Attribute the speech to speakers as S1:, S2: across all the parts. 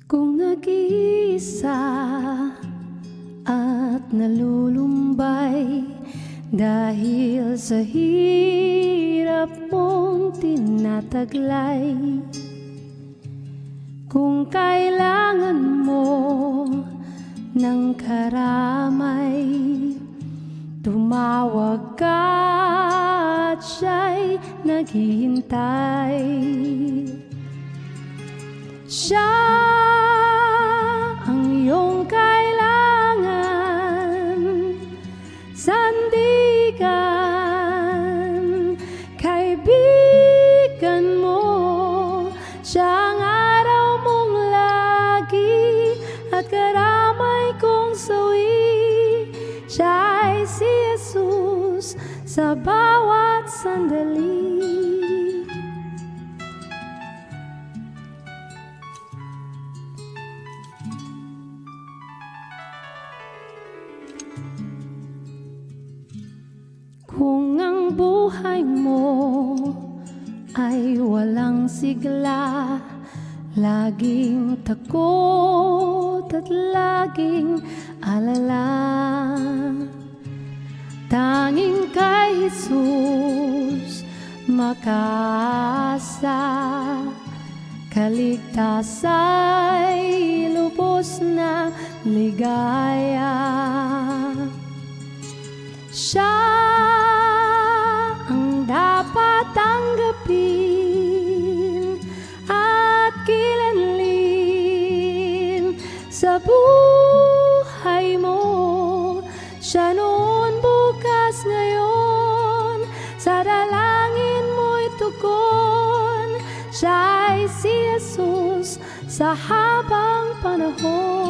S1: Kung nag-iisa at nalulumbay dahil sa hirap mong tinataglay, kung kailangan mo ng karamay, tumawag ka at siya'y naghihintay. Siya ang iyong kailangan, sandigan, kaibigan mo. Siya ang araw mong lagi at karamay kong sawi. Siya ay si Jesus sa bawat sandali. Kung ang buhay mo ay walang sigla, laging takot at laging alala, tanging kay Jesus makaasa, kaligtasa'y lubos na ligaya. Siya ang dapat tanggapin at kilanlin sa buhay mo. Siya noon, bukas, ngayon, sa dalangin mo'y tugon. Siya ay si Jesus sa habang panahon.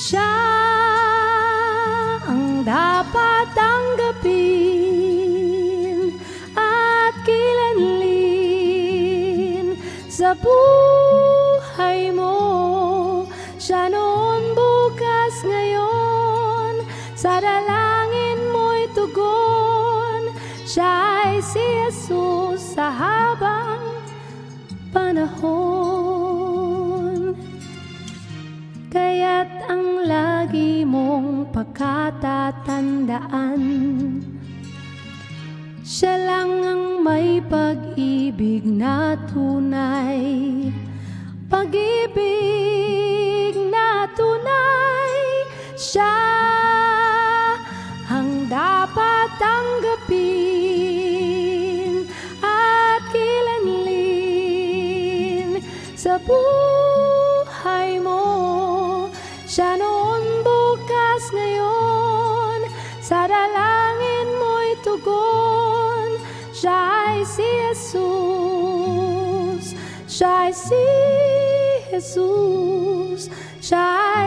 S1: Siya ang dapat tanggapin at kilanlin sa buhay mo. Siya noon, bukas, ngayon, sa dalangin mo'y tugon. Siya ay si Jesus sa habang panahon. Kaya't ang lagi mong pagkatatandaan, siya lang ang may pag-ibig na tunay, pag-ibig na tunay. Siya ang dapat tanggapin at kilanlin sa buhay mo. Siya noon, bukas, ngayon, sa dalangin mo'y tugon. Siya ay si Jesus, siya ay si Jesus, siya